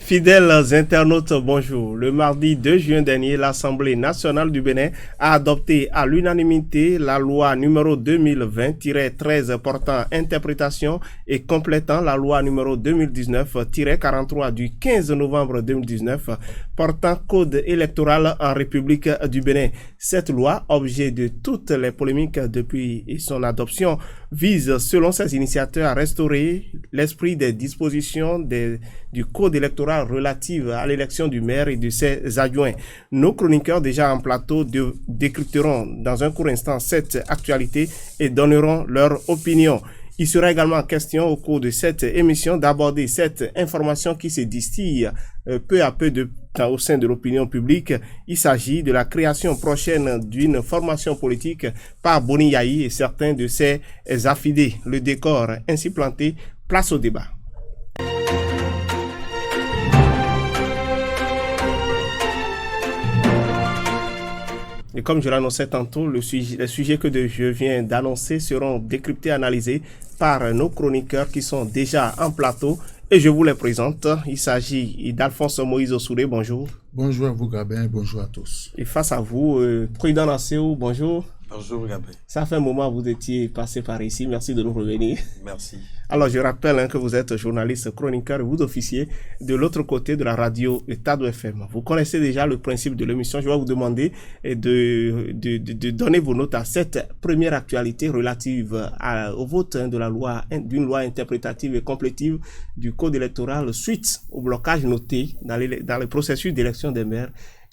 Fidèles internautes, bonjour. Le mardi 2 juin dernier, l'Assemblée nationale du Bénin a adopté à l'unanimité la loi numéro 2020-13 portant interprétation et complétant la loi numéro 2019-43 du 15 novembre 2019 portant code électoral en République du Bénin. Cette loi, objet de toutes les polémiques depuis son adoption, vise, selon ses initiateurs, à restaurer l'esprit des dispositions du code électoral relative à l'élection du maire et de ses adjoints. Nos chroniqueurs déjà en plateau décrypteront dans un court instant cette actualité et donneront leur opinion. Il sera également question au cours de cette émission d'aborder cette information qui se distille peu à peu au sein de l'opinion publique. Il s'agit de la création prochaine d'une formation politique par Boni Yahi et certains de ses affidés. Le décor ainsi planté, place au débat. Et comme je l'annonçais tantôt, les sujets que je viens d'annoncer seront décryptés, analysés par nos chroniqueurs qui sont déjà en plateau. Et je vous les présente. Il s'agit d'Alphonse Moïse Ossouré, bonjour. Bonjour à vous, Gabin, bonjour à tous. Et face à vous, Prudent Nasséou, bonjour. Bonjour, Gabin. Ça fait un moment que vous étiez passé par ici. Merci de nous revenir. Merci. Alors, je rappelle que vous êtes journaliste, chroniqueur et vous officiez de l'autre côté de la radio Tado FM. Vous connaissez déjà le principe de l'émission. Je vais vous demander de donner vos notes à cette première actualité relative au vote d'une loi interprétative et complétive du code électoral suite au blocage noté dans le processus d'élection des maires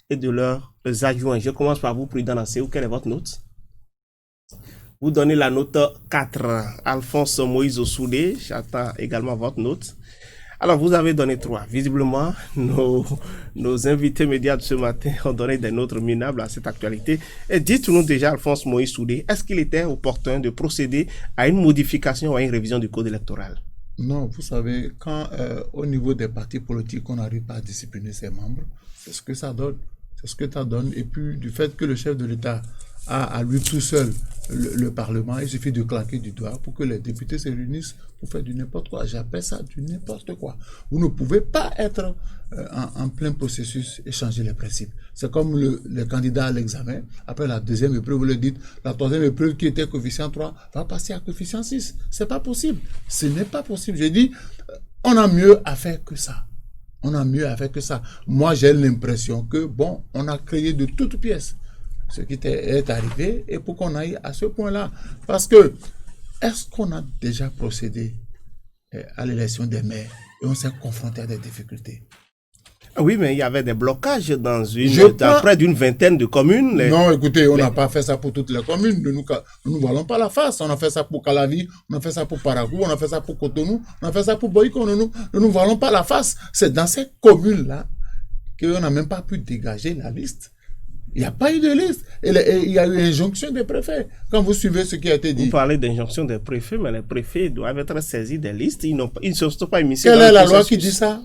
et de leurs adjoints. Je commence par vous, Prudent Nasséou. Quelle est votre note? Vous donnez la note 4. Alphonse Moïse Ossouré, j'attends également votre note. Alors, vous avez donné 3. Visiblement, nos invités médias de ce matin ont donné des notes minables à cette actualité. Et dites-nous déjà, Alphonse Moïse Ossouré, est-ce qu'il était opportun de procéder à une modification ou à une révision du code électoral? Non, vous savez, quand au niveau des partis politiques, on n'arrive pas à discipliner ses membres, c'est ce que ça donne. C'est ce que ça donne. Et puis, du fait que le chef de l'État a à lui tout seul le Parlement, il suffit de claquer du doigt pour que les députés se réunissent pour faire du n'importe quoi. J'appelle ça du n'importe quoi. Vous ne pouvez pas être en plein processus et changer les principes. C'est comme le candidat à l'examen. Après la deuxième épreuve, vous le dites, la troisième épreuve qui était coefficient 3 va passer à coefficient 6. C'est pas possible. Ce n'est pas possible. J'ai dit, on a mieux à faire que ça. On a mieux à faire que ça. Moi, j'ai l'impression que, bon, on a créé de toutes pièces ce qui est arrivé et pour qu'on aille à ce point-là. Parce que, est-ce qu'on a déjà procédé à l'élection des maires et on s'est confronté à des difficultés? Oui, mais il y avait des blocages dans près d'une vingtaine de communes. Non, écoutez, on n'a pas fait ça pour toutes les communes. Ne nous voilons pas la face. On a fait ça pour Calavi, on a fait ça pour Paragou, on a fait ça pour Cotonou, on a fait ça pour Boyko. Ne nous voilons pas la face. C'est dans ces communes-là qu'on n'a même pas pu dégager la liste. Il n'y a pas eu de liste. Et il y a eu injonction des préfets. Quand vous suivez ce qui a été dit. Vous parlez d'injonction des préfets, mais les préfets doivent être saisis des listes. Ils ne se sont pas émis. Quelle est la loi qui dit ça?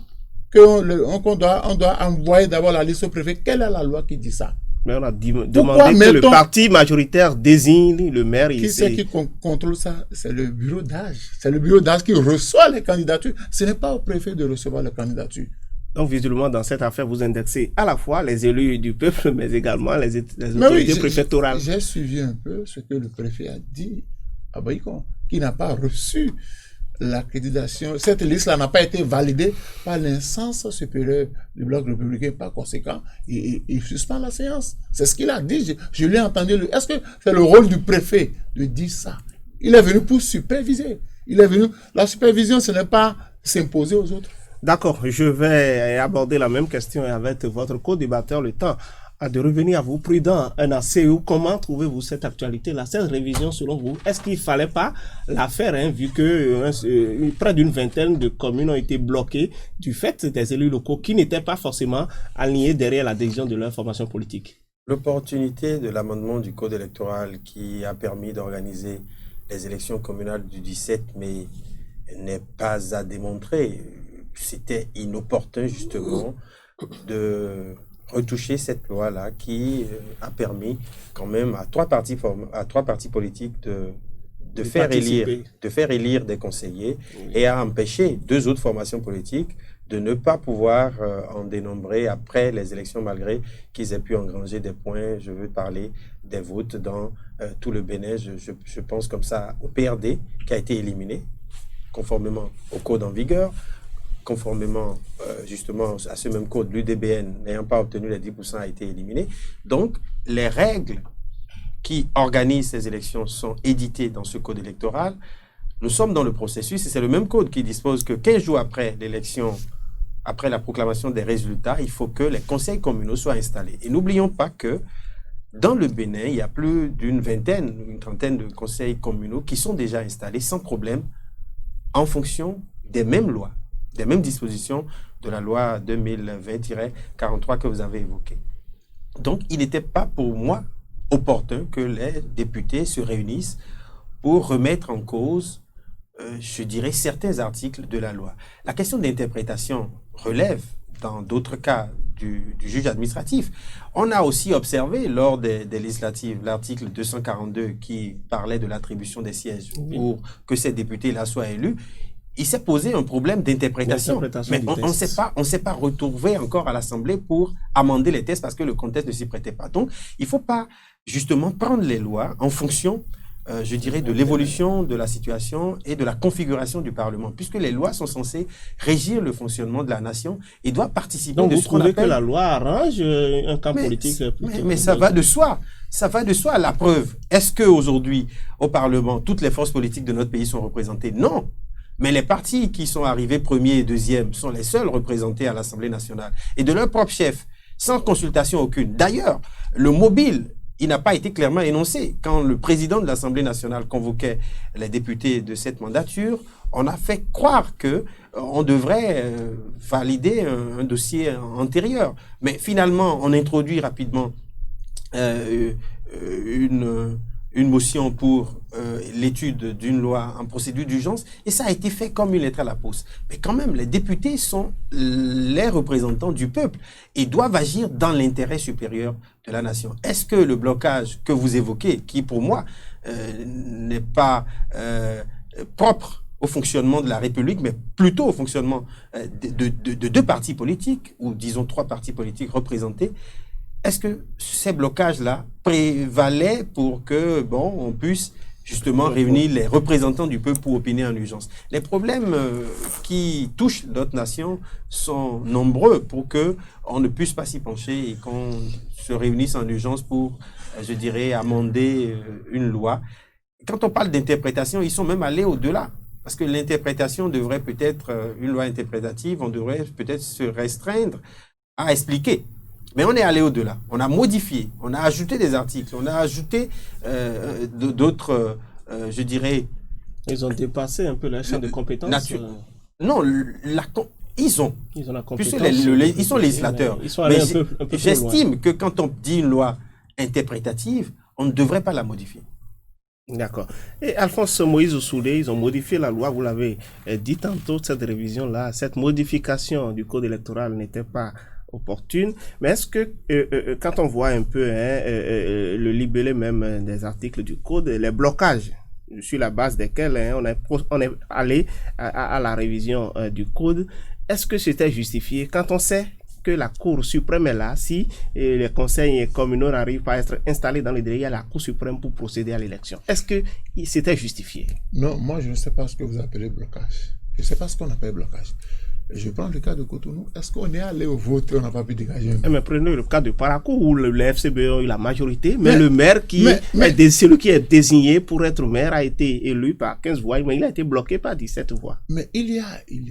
Qu'on doit envoyer d'abord la liste au préfet. Quelle est la loi qui dit ça? Mais on a demandé que le parti majoritaire désigne le maire. Qui c'est qui contrôle ça? C'est le bureau d'âge. C'est le bureau d'âge qui reçoit les candidatures. Ce n'est pas au préfet de recevoir les candidatures. Donc, visiblement, dans cette affaire, vous indexez à la fois les élus du peuple, mais également les autorités préfectorales. J'ai suivi un peu ce que le préfet a dit à Baïkon, qui n'a pas reçu l'accréditation. Cette liste-là n'a pas été validée par l'instance supérieure du bloc républicain. Par conséquent, il suspend la séance. C'est ce qu'il a dit. Je l'ai entendu. Est-ce que c'est le rôle du préfet de dire ça? Il est venu pour superviser. La supervision, ce n'est pas s'imposer aux autres. D'accord, je vais aborder la même question avec votre co-débatteur, le temps de revenir à vous. Prudent Nasséou, comment trouvez-vous cette actualité-là, cette révision selon vous? Est-ce qu'il ne fallait pas la faire, vu que près d'une vingtaine de communes ont été bloquées du fait des élus locaux qui n'étaient pas forcément alignés derrière la décision de leur formation politique? L'opportunité de l'amendement du code électoral qui a permis d'organiser les élections communales du 17 mai n'est pas à démontrer. C'était inopportun justement de retoucher cette loi-là qui a permis quand même à trois partis politiques de faire élire des conseillers et à empêcher deux autres formations politiques de ne pas pouvoir en dénombrer après les élections, malgré qu'ils aient pu engranger des points. Je veux parler des votes dans tout le Bénin. Je pense comme ça au PRD, qui a été éliminé, conformément au code en vigueur, conformément justement à ce même code. L'UDBN, n'ayant pas obtenu les 10%, a été éliminé. Donc, les règles qui organisent ces élections sont éditées dans ce code électoral. Nous sommes dans le processus et c'est le même code qui dispose que 15 jours après l'élection, après la proclamation des résultats, il faut que les conseils communaux soient installés. Et n'oublions pas que dans le Bénin, il y a plus d'une vingtaine, une trentaine de conseils communaux qui sont déjà installés sans problème en fonction des mêmes lois, des mêmes dispositions de la loi 2020-43 que vous avez évoquée. Donc, il n'était pas pour moi opportun que les députés se réunissent pour remettre en cause, je dirais, certains articles de la loi. La question d'interprétation relève, dans d'autres cas, du juge administratif. On a aussi observé lors des législatives l'article 242 qui parlait de l'attribution des sièges pour que ces députés-là soient élus. Il s'est posé un problème d'interprétation. Mais on ne s'est pas retrouvé encore à l'Assemblée pour amender les textes parce que le contexte ne s'y prêtait pas. Donc, il ne faut pas justement prendre les lois en fonction, je dirais, de l'évolution de la situation et de la configuration du Parlement, puisque les lois sont censées régir le fonctionnement de la nation et doivent participer donc de ce qu'on appelle... Donc, vous trouvez que la loi arrange un camp politique mais ça va de soi. Ça va de soi. La preuve, est-ce qu'aujourd'hui, au Parlement, toutes les forces politiques de notre pays sont représentées? Non. Mais les partis qui sont arrivés premier et deuxième sont les seuls représentés à l'Assemblée nationale. Et de leur propre chef, sans consultation aucune. D'ailleurs, le mobile, il n'a pas été clairement énoncé. Quand le président de l'Assemblée nationale convoquait les députés de cette mandature, on a fait croire qu'on devrait valider un dossier antérieur. Mais finalement, on introduit rapidement une motion pour l'étude d'une loi en procédure d'urgence, et ça a été fait comme une lettre à la poste. Mais quand même, les députés sont les représentants du peuple et doivent agir dans l'intérêt supérieur de la nation. Est-ce que le blocage que vous évoquez, qui pour moi n'est pas propre au fonctionnement de la République, mais plutôt au fonctionnement de deux partis politiques, ou disons 3 partis politiques représentés, est-ce que ces blocages-là prévalaient pour que, on puisse justement réunir les représentants du peuple pour opiner en urgence? Les problèmes qui touchent notre nation sont nombreux pour qu'on ne puisse pas s'y pencher et qu'on se réunisse en urgence pour, je dirais, amender une loi. Quand on parle d'interprétation, ils sont même allés au-delà. Parce que l'interprétation devrait peut-être, une loi interprétative, on devrait peut-être se restreindre à expliquer. Mais on est allé au-delà. On a modifié, on a ajouté des articles, on a ajouté d'autres, je dirais... Ils ont dépassé un peu leur champ de compétences. Non, ils ont la compétence. Ils sont législateurs. Ils sont allés un peu j'estime que quand on dit une loi interprétative, on ne devrait pas la modifier. D'accord. Et Alphonse Moïse Soudé, ils ont modifié la loi, vous l'avez dit tantôt, cette révision-là, cette modification du code électoral n'était pas opportune, mais est-ce que quand on voit un peu le libellé même des articles du code, les blocages sur la base desquels on est allé à la révision du code, est-ce que c'était justifié quand on sait que la Cour suprême est là, si les conseils communaux n'arrivent pas à être installés dans les délais, il y a la Cour suprême pour procéder à l'élection. Est-ce que c'était justifié? Non, moi je ne sais pas ce que vous appelez blocage. Je ne sais pas ce qu'on appelle blocage. Je prends le cas de Cotonou. Est-ce qu'on est allé au vote et on n'a pas pu dégager un maire? Mais prenez le cas de Parakou où le FCB a eu la majorité, mais le maire celui qui est désigné pour être maire a été élu par 15 voix, mais il a été bloqué par 17 voix. Mais il y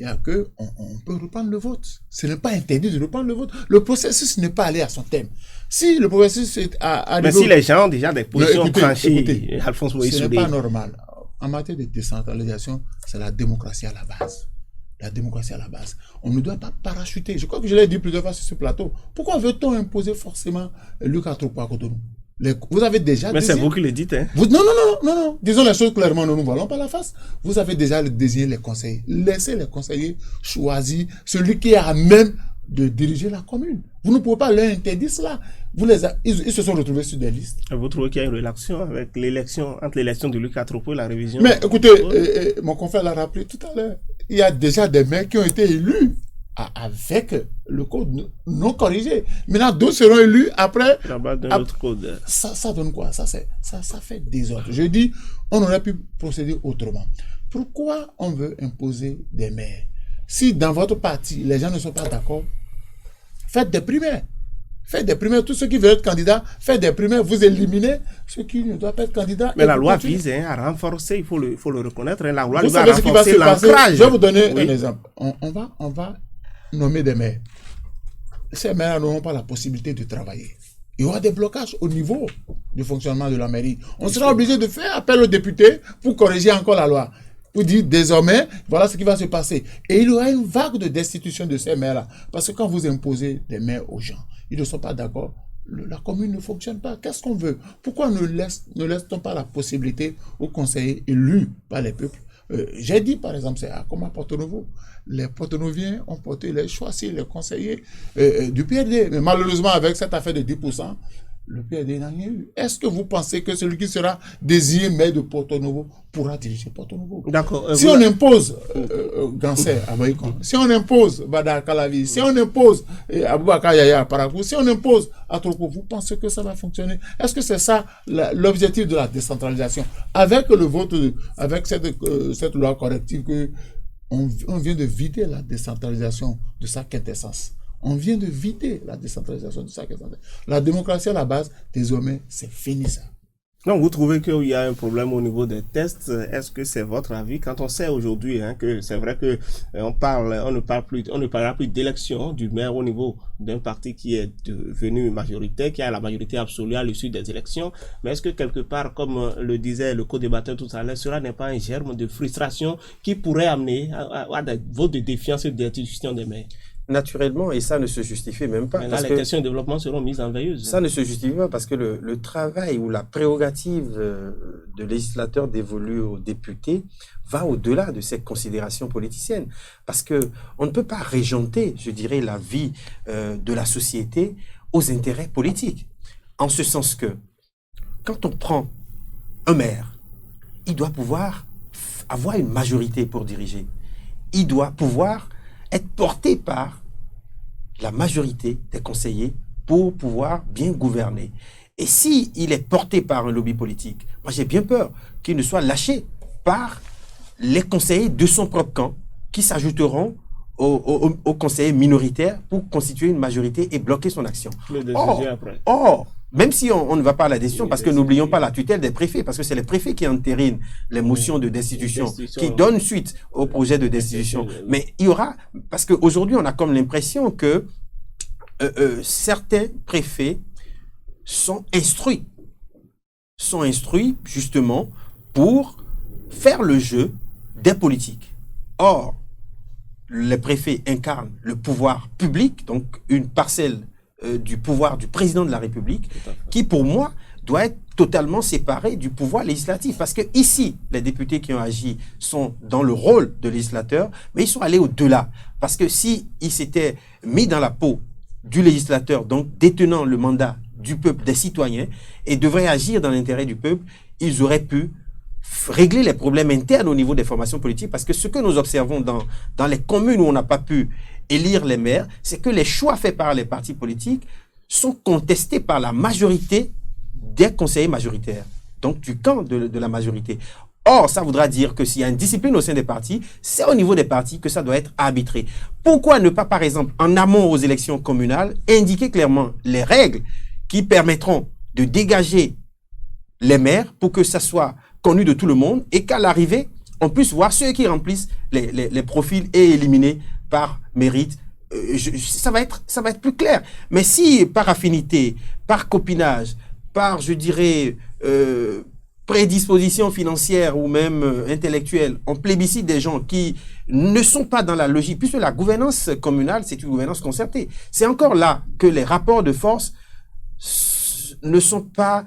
a que on peut reprendre le vote. Ce n'est pas interdit de reprendre le vote. Le processus n'est pas allé à son terme. Si le processus est à mais si les gens ont déjà des positions tranchées, Alphonse Moïse ce n'est pas normal. En matière de décentralisation, c'est la démocratie à la base. La démocratie à la base. On ne doit pas parachuter. Je crois que je l'ai dit plusieurs fois sur ce plateau. Pourquoi veut-on imposer forcément le 4 à Cotonou? Vous avez déjà... Mais c'est vous qui le dites, hein? Non. Disons les choses clairement, ne nous voilons pas la face. Vous avez déjà désigné les conseillers. Laissez les conseillers choisir celui qui est à même de diriger la commune. Vous ne pouvez pas leur interdire cela. Ils se sont retrouvés sur des listes. Vous trouvez qu'il y a une relation avec l'élection, entre l'élection de Louis Quatropo et la révision? Mais écoutez, mon confrère l'a rappelé tout à l'heure. Il y a déjà des maires qui ont été élus avec le code non corrigé. Maintenant, d'autres seront élus après. La base d'un autre code. Ça donne quoi? Ça fait désordre. Je dis, on aurait pu procéder autrement. Pourquoi on veut imposer des maires? Si dans votre parti, les gens ne sont pas d'accord, faites des primaires. Faites des primaires. Tous ceux qui veulent être candidats, faites des primaires. Vous éliminez ceux qui ne doivent pas être candidats. Mais la loi vise à renforcer, il faut le reconnaître. La loi vous va savez ce qui va se passer. Je vais vous donner un exemple. On va nommer des maires. Ces maires n'auront pas la possibilité de travailler. Il y aura des blocages au niveau du fonctionnement de la mairie. On sera obligé de faire appel aux députés pour corriger encore la loi. Pour dire désormais, voilà ce qui va se passer. Et il y aura une vague de destitution de ces maires-là. Parce que quand vous imposez des maires aux gens, ils ne sont pas d'accord, la commune ne fonctionne pas. Qu'est-ce qu'on veut? Pourquoi ne laisse-t-on pas la possibilité aux conseillers élus par les peuples? J'ai dit par exemple, c'est comme à Porto-Novo, les Porto-Noviens ont choisi les conseillers du PRD. Mais malheureusement, avec cette affaire de 10%, le PRD n'a rien eu. Est-ce que vous pensez que celui qui sera désigné maire de Porto-Novo pourra diriger Porto-Novo? D'accord. Si on impose Ganser à Baïkon, si on impose Badar Kalavi, si on impose Aboubakar Yaya à Parakou, si on impose Atroko, vous pensez que ça va fonctionner? Est-ce que c'est ça l'objectif de la décentralisation? Avec le vote, avec cette loi corrective que on vient de vider la décentralisation de sa quintessence. On vient de vider la décentralisation de ça. La démocratie à la base, désormais, c'est fini ça. Donc, vous trouvez qu'il y a un problème au niveau des tests? Est-ce que c'est votre avis? Quand on sait aujourd'hui que c'est vrai que on ne parlera plus d'élection du maire au niveau d'un parti qui est devenu majoritaire, qui a la majorité absolue à l'issue des élections. Mais est-ce que quelque part, comme le disait le co-débatteur tout à l'heure, cela n'est pas un germe de frustration qui pourrait amener à des votes de défiance et d'institution des maires? Naturellement, et ça ne se justifie même pas. Mais là, les questions de développement seront mises en veilleuse. Ça ne se justifie pas parce que le travail ou la prérogative de législateur dévolue aux députés va au-delà de ces considérations politiciennes. Parce qu'on ne peut pas régenter, je dirais, la vie de la société aux intérêts politiques. En ce sens que, quand on prend un maire, il doit pouvoir avoir une majorité pour diriger. Il doit pouvoir être porté par la majorité des conseillers pour pouvoir bien gouverner. Et s'il est porté par un lobby politique, moi j'ai bien peur qu'il ne soit lâché par les conseillers de son propre camp qui s'ajouteront aux conseillers minoritaires pour constituer une majorité et bloquer son action. Or, même si on ne va pas à la décision, parce que n'oublions pas la tutelle des préfets, parce que c'est les préfets qui entérinent les motions de destitution, qui donnent suite au projet de destitution. Mais il y aura, parce qu'aujourd'hui, on a comme l'impression que certains préfets sont instruits justement pour faire le jeu des politiques. Or, les préfets incarnent le pouvoir public, donc une parcelle du pouvoir du président de la République, qui pour moi doit être totalement séparé du pouvoir législatif. Parce que ici, les députés qui ont agi sont dans le rôle de législateur, mais ils sont allés au-delà. Parce que s'ils s'étaient mis dans la peau du législateur, donc détenant le mandat du peuple, des citoyens, et devraient agir dans l'intérêt du peuple, ils auraient pu régler les problèmes internes au niveau des formations politiques, parce que ce que nous observons dans les communes où on n'a pas pu élire les maires, c'est que les choix faits par les partis politiques sont contestés par la majorité des conseillers majoritaires, donc du camp de la majorité. Or, ça voudra dire que s'il y a une discipline au sein des partis, c'est au niveau des partis que ça doit être arbitré. Pourquoi ne pas, par exemple, en amont aux élections communales, indiquer clairement les règles qui permettront de dégager les maires pour que ça soit connu de tout le monde et qu'à l'arrivée, on puisse voir ceux qui remplissent les profils et éliminés par mérite. Ça va être plus clair. Mais si par affinité, par copinage, par, je dirais, prédisposition financière ou même intellectuelle, on plébiscite des gens qui ne sont pas dans la logique, puisque la gouvernance communale, c'est une gouvernance concertée. C'est encore là que les rapports de force ne sont pas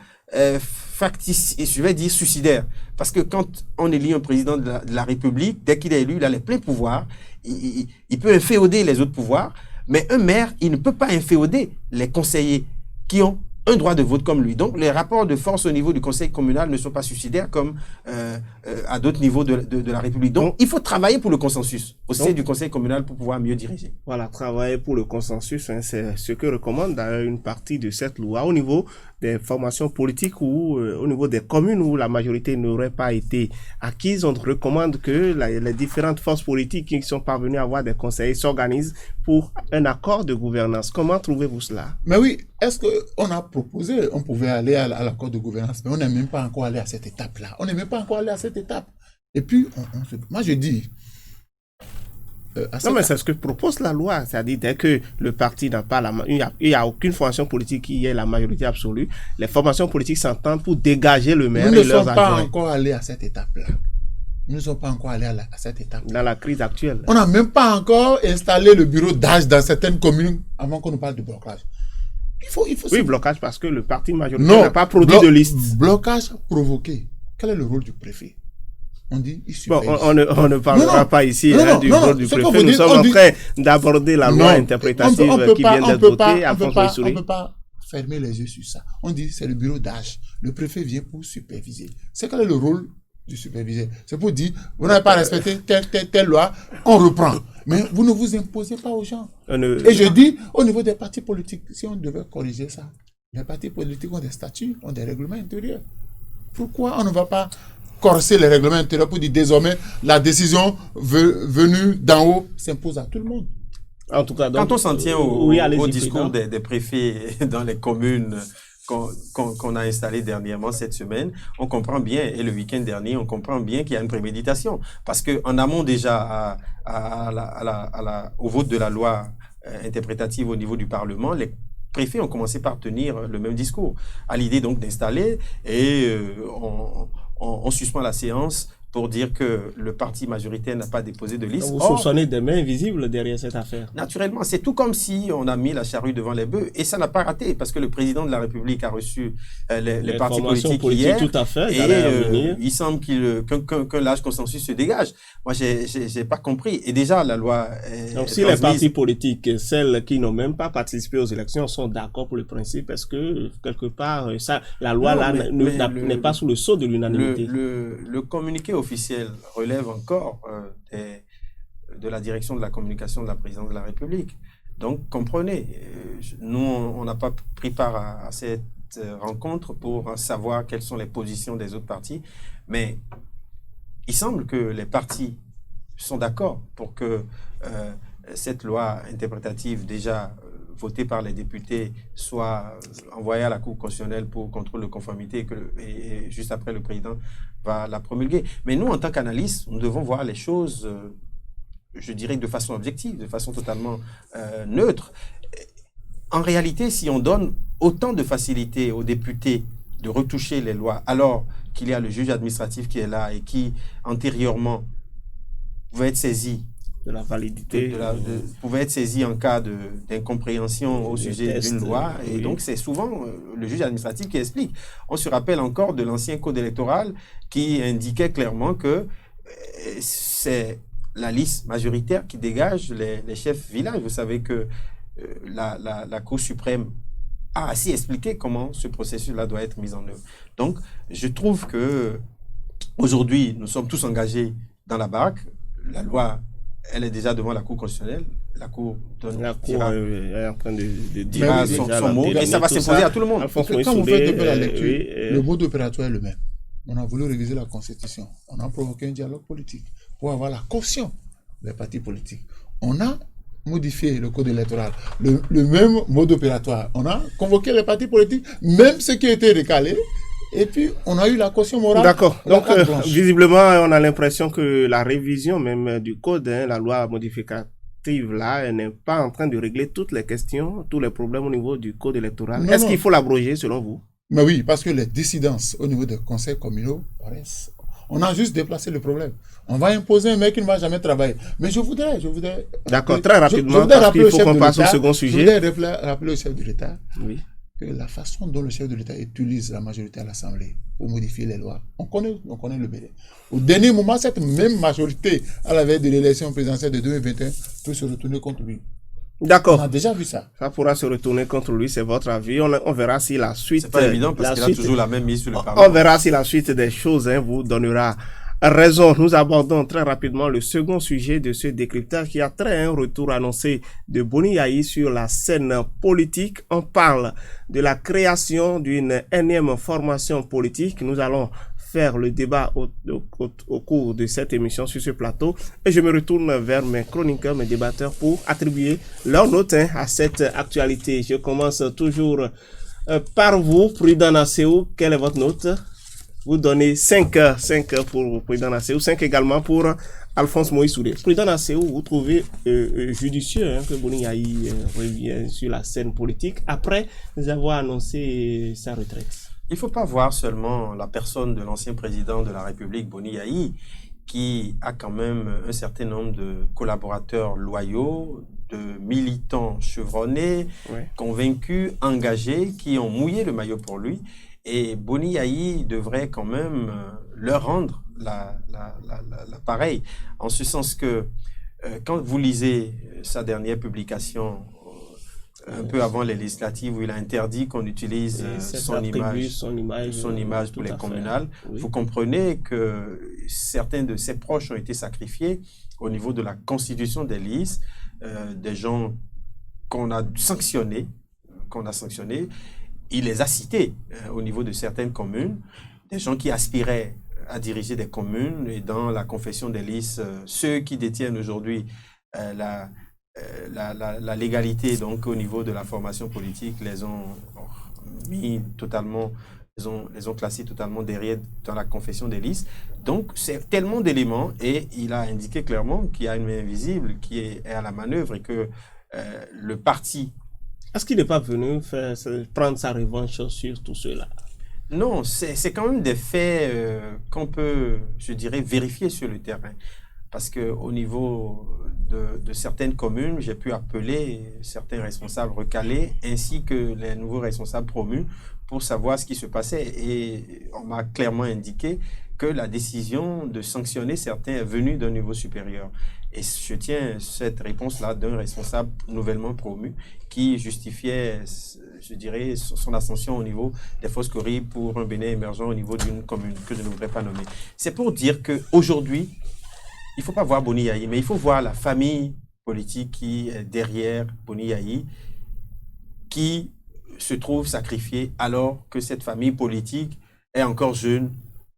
factices, et je vais dire suicidaires. Parce que quand on élit un président de la République, dès qu'il est élu, il a les pleins pouvoirs, il peut inféoder les autres pouvoirs, mais un maire, il ne peut pas inféoder les conseillers qui ont un droit de vote comme lui. Donc, les rapports de force au niveau du conseil communal ne sont pas suicidaires comme à d'autres niveaux de la République. Donc, il faut travailler pour le consensus au sein du conseil communal pour pouvoir mieux diriger. Voilà, travailler pour le consensus, hein, c'est ce que recommande d'ailleurs une partie de cette loi au niveau des formations politiques ou au niveau des communes où la majorité n'aurait pas été acquise. On recommande que les différentes forces politiques qui sont parvenues à avoir des conseillers s'organisent pour un accord de gouvernance. Comment trouvez-vous cela? Mais oui, est-ce qu'on a proposé, on pouvait aller à l'accord de gouvernance, mais on n'est même pas encore allé à cette étape-là. On n'est même pas encore allé à cette étape. Et puis, moi je dis... non, mais c'est ce que propose la loi. C'est-à-dire, dès que le parti n'a pas il n'y a aucune formation politique qui ait la majorité absolue, les formations politiques s'entendent pour dégager le maire et leurs adjoints. Nous ne sommes pas encore allés à cette étape-là. Nous ne sommes pas encore allés à cette étape. Dans la crise actuelle. On n'a même pas encore installé le bureau d'âge dans certaines communes avant qu'on nous parle de blocage. Oui, blocage parce que le parti majoritaire n'a pas produit de liste. Blocage provoqué. Quel est le rôle du préfet? On dit, il suffit. Bon, on ne parlera pas ici du rôle du préfet. Nous sommes en train d'aborder la loi interprétative qui vient d'être votée. On ne peut pas fermer les yeux sur ça. On dit, c'est le bureau d'âge. Le préfet vient pour superviser. C'est quel est le rôle du superviseur? C'est pour dire, vous n'avez pas respecté telle loi, on reprend. Mais vous ne vous imposez pas aux gens. Et je dis, au niveau des partis politiques, si on devait corriger ça, les partis politiques ont des statuts, ont des règlements intérieurs. Pourquoi on ne va pas corser les règlements intérieurs pour dire désormais la décision venue d'en haut s'impose à tout le monde? En tout cas, donc, quand on s'en tient au discours des préfets dans les communes qu'on a installé dernièrement cette semaine, on comprend bien, et le week-end dernier, on comprend bien qu'il y a une préméditation. Parce qu'en amont déjà au vote de la loi interprétative au niveau du Parlement, les préfets ont commencé par tenir le même discours, à l'idée donc d'installer, et on suspend la séance pour dire que le parti majoritaire n'a pas déposé de liste. Vous soupçonnez des mains invisibles derrière cette affaire? Naturellement, c'est tout comme si on a mis la charrue devant les bœufs, et ça n'a pas raté, parce que le président de la République a reçu les partis politiques hier, tout à fait, et il semble qu'un large consensus se dégage. Moi, j'ai pas compris. Et déjà, la loi... Donc, si les partis politiques, celles qui n'ont même pas participé aux élections, sont d'accord pour le principe, est-ce que, quelque part, la loi n'est pas sous le sceau de l'unanimité? Le communiqué officiel relève encore de la direction de la communication de la présidence de la République. Donc, comprenez, nous, on n'a pas pris part à cette rencontre pour savoir quelles sont les positions des autres partis, mais il semble que les partis sont d'accord pour que cette loi interprétative déjà votée par les députés soit envoyée à la Cour constitutionnelle pour contrôle de conformité et juste après le président va la promulguer. Mais nous, en tant qu'analystes, nous devons voir les choses, je dirais, de façon objective, de façon totalement neutre. En réalité, si on donne autant de facilité aux députés de retoucher les lois, alors qu'il y a le juge administratif qui est là et qui, antérieurement, pouvait être saisi de la validité, pouvait être saisi en cas d'incompréhension au sujet d'une loi. Et oui. Donc, c'est souvent le juge administratif qui explique. On se rappelle encore de l'ancien code électoral qui indiquait clairement que c'est la liste majoritaire qui dégage les chefs villages. Vous savez que la Cour suprême a assez expliqué comment ce processus-là doit être mis en œuvre. Donc, je trouve que aujourd'hui, nous sommes tous engagés dans la baraque. La loi, elle est déjà devant la Cour constitutionnelle. La Cour est en train de dire son mot et ça va s'imposer à tout le monde. Quand vous faites un peu la lecture, le mode opératoire est le même. On a voulu réviser la Constitution. On a provoqué un dialogue politique pour avoir la caution des partis politiques. On a modifié le code électoral, le même mode opératoire. On a convoqué les partis politiques, même ceux qui étaient recalés. Et puis, on a eu la caution morale. D'accord. Donc, visiblement, on a l'impression que la révision même du code, la loi modificative, là, elle n'est pas en train de régler toutes les questions, tous les problèmes au niveau du code électoral. Est-ce qu'il faut l'abroger, selon vous? Mais oui, parce que les dissidences au niveau des conseils communaux, on a juste déplacé le problème. On va imposer un mec qui ne va jamais travailler. Mais je voudrais... D'accord, très rapidement, parce qu'il faut qu'on passe au second sujet. Je voudrais rappeler au chef de l'État. Oui. Que la façon dont le chef de l'État utilise la majorité à l'Assemblée pour modifier les lois, on connaît le BD. Au dernier moment, cette même majorité, à la veille de l'élection présidentielle de 2021, peut se retourner contre lui. D'accord. On a déjà vu ça. Ça pourra se retourner contre lui, c'est votre avis. On verra si la suite... C'est pas évident parce qu'il a toujours la même mise sur le Parlement. On verra si la suite des choses vous donnera raison. Nous abordons très rapidement le second sujet de ce décryptage qui a trait à un retour annoncé de Boni Yayi sur la scène politique. On parle de la création d'une énième formation politique. Nous allons faire le débat au cours de cette émission sur ce plateau. Et je me retourne vers mes chroniqueurs, mes débatteurs pour attribuer leur note à cette actualité. Je commence toujours par vous, Prudent Nasséou. Quelle est votre note? Vous donnez 5 pour Prudent Nasséou, 5 également pour Alphonse Moïse Soudé. Prudent Nasséou, vous trouvez judicieux que Boni Yayi revienne sur la scène politique après avoir annoncé sa retraite? Il ne faut pas voir seulement la personne de l'ancien président de la République, Boni Yayi, qui a quand même un certain nombre de collaborateurs loyaux, de militants chevronnés, convaincus, engagés, qui ont mouillé le maillot pour lui. Et Boni Yayi devrait quand même leur rendre l'appareil, en ce sens que quand vous lisez sa dernière publication, un peu avant les législatives, où il a interdit qu'on utilise son image pour les communales. Oui. Vous comprenez que certains de ses proches ont été sacrifiés au niveau de la constitution des listes, des gens qu'on a sanctionnés. Il les a cités au niveau de certaines communes, des gens qui aspiraient à diriger des communes, et dans la confession des listes, ceux qui détiennent aujourd'hui la légalité, donc au niveau de la formation politique, les ont mis totalement, les ont classés totalement derrière dans la confession des listes. Donc c'est tellement d'éléments, et il a indiqué clairement qu'il y a une main invisible qui est à la manœuvre, et que le parti... Est-ce qu'il n'est pas venu prendre sa revanche sur tout cela? Non, c'est quand même des faits qu'on peut, je dirais, vérifier sur le terrain. Parce qu'au niveau de certaines communes, j'ai pu appeler certains responsables recalés ainsi que les nouveaux responsables promus pour savoir ce qui se passait. Et on m'a clairement indiqué que la décision de sanctionner certains est venue d'un niveau supérieur. Et je tiens cette réponse-là d'un responsable nouvellement promu qui justifiait, je dirais, son ascension au niveau des Fosses Kory pour un Bénin émergent au niveau d'une commune que je ne voudrais pas nommer. C'est pour dire qu'aujourd'hui, il ne faut pas voir Boni Yayi, mais il faut voir la famille politique qui est derrière Boni Yayi, qui se trouve sacrifiée alors que cette famille politique est encore jeune,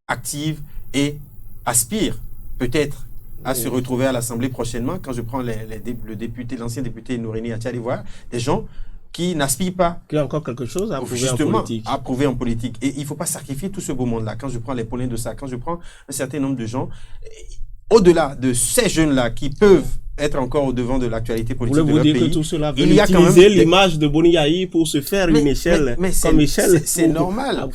active et aspire peut-être à se retrouver à l'Assemblée prochainement. Quand je prends l'ancien député Nourini Atchalivoire, des gens qui n'aspirent pas. Qui a encore quelque chose à prouver en politique. À prouver en politique. Et il ne faut pas sacrifier tout ce beau monde-là. Quand je prends les Paulins de ça, quand je prends un certain nombre de gens, au-delà de ces jeunes-là qui peuvent être encore au devant de l'actualité politique de leur pays. Vous voulez dire que tout cela veut utiliser l'image de Boni Yayi pour se faire une échelle comme échelle? C'est normal.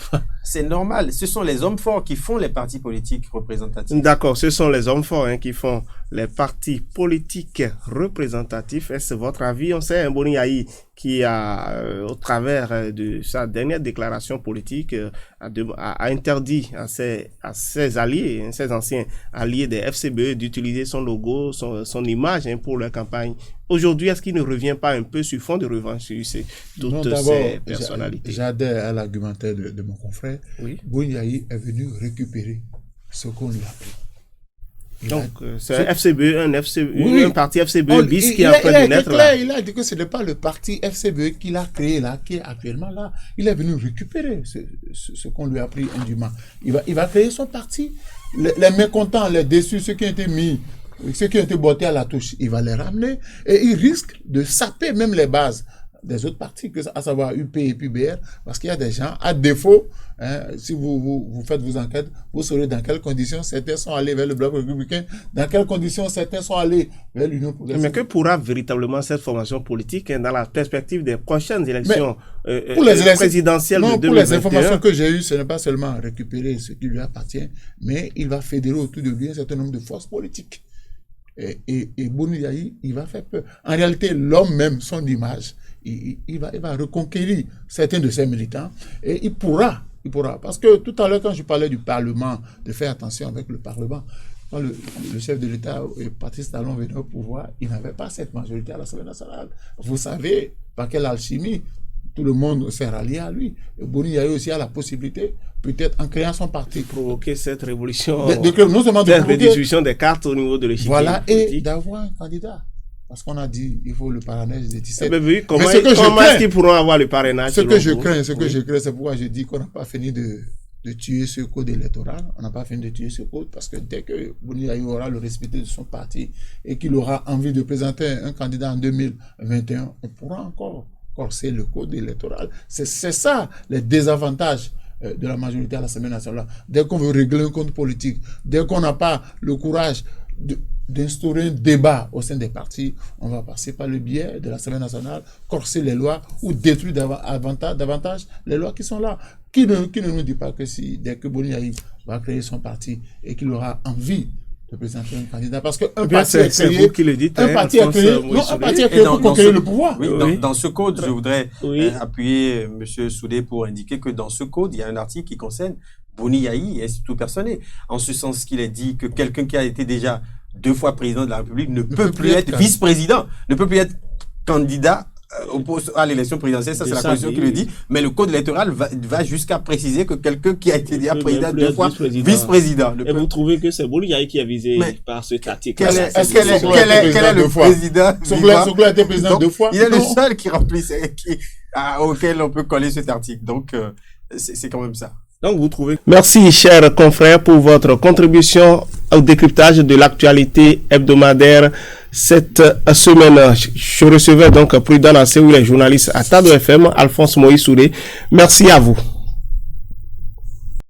C'est normal. Ce sont les hommes forts qui font les partis politiques représentatifs. D'accord, ce sont les hommes forts qui font les partis politiques représentatifs. Est-ce votre avis? On sait un Boni Yayi qui a, au travers de sa dernière déclaration politique, a interdit à ses alliés, ses anciens alliés des FCBE d'utiliser son logo, son image pour leur campagne. Aujourd'hui, est-ce qu'il ne revient pas un peu sur fond de revanche sur toutes ces personnalités? J'adhère à l'argumentaire de mon confrère. Oui. Boni Yayi est venu récupérer ce qu'on lui a pris. Donc, c'est un parti FCBE bis qui est en train de naître là. Il a dit que ce n'est pas le parti FCBE qu'il a créé là, qui est actuellement là. Il est venu récupérer ce qu'on lui a pris indûment. Il va créer son parti. Les mécontents, les déçus, ceux qui ont été mis, ceux qui ont été bottés à la touche, il va les ramener. Et il risque de saper même les bases des autres partis, à savoir UP et PBR, parce qu'il y a des gens, à défaut, si vous faites vos enquêtes, vous saurez dans quelles conditions certains sont allés vers le bloc républicain, dans quelles conditions certains sont allés vers l'Union progressiste. Mais que pourra véritablement cette formation politique dans la perspective des prochaines élections présidentielles de 2021? Pour les informations que j'ai eues, ce n'est pas seulement récupérer ce qui lui appartient, mais il va fédérer autour de lui un certain nombre de forces politiques. Et Boni Yayi, il va faire peur. En réalité, l'homme même, son image, il va reconquérir certains de ses militants et il pourra. Parce que tout à l'heure, quand je parlais du Parlement, de faire attention avec le Parlement, quand le chef de l'État et Patrice Talon venaient au pouvoir, il n'avait pas cette majorité à l'Assemblée nationale. Vous savez par quelle alchimie tout le monde s'est rallié à lui. Boni Yayi aussi a la possibilité, peut-être en créant son parti, provoquer cette révolution, non seulement de redistribution des cartes au niveau de l'échiquier. Voilà, et d'avoir un candidat. Parce qu'on a dit il faut le parrainage des 17. Mais comment est-ce qu'ils pourront avoir le parrainage? Ce que je crains, c'est pourquoi je dis qu'on n'a pas fini de tuer ce code électoral. On n'a pas fini de tuer ce code parce que dès que Boni Yayi aura le respect de son parti et qu'il aura envie de présenter un candidat en 2021, on pourra encore corser le code électoral. C'est ça les désavantages de la majorité à l'Assemblée nationale. Dès qu'on veut régler un compte politique, dès qu'on n'a pas le courage d'instaurer un débat au sein des partis, on va passer par le biais de l'Assemblée nationale, corser les lois ou détruire davantage les lois qui sont là. Qui ne nous dit pas que si, dès que Boni Yayi va créer son parti et qu'il aura envie de présenter un candidat, parce qu'un parti est créé, vous qui le dites, un parti est créé pour conquérir le pouvoir. Oui, dans ce code, je voudrais appuyer M. Soudé pour indiquer que dans ce code, il y a un article qui concerne Boni Yayi et tout personné, en ce sens qu'il est dit que quelqu'un qui a été déjà 2 fois président de la République ne peut plus être vice-président, ne peut plus être candidat à l'élection présidentielle, ça c'est la Constitution qui le dit, mais le code électoral va jusqu'à préciser que quelqu'un qui a été déjà président 2 fois, vice-président. Et vous trouvez que c'est Boni Yayi qui est visé par cet article? Quel est le président? Soglo a été président 2 fois. Il est le seul qui remplit, auquel on peut coller cet article. Donc, c'est quand même ça. Donc, vous trouvez. Merci, chers confrères, pour votre contribution au décryptage de l'actualité hebdomadaire cette semaine. Je recevais donc Prudent Nassé, où les journalistes à Tado FM, Alphonse Moïse Soudé. Merci à vous.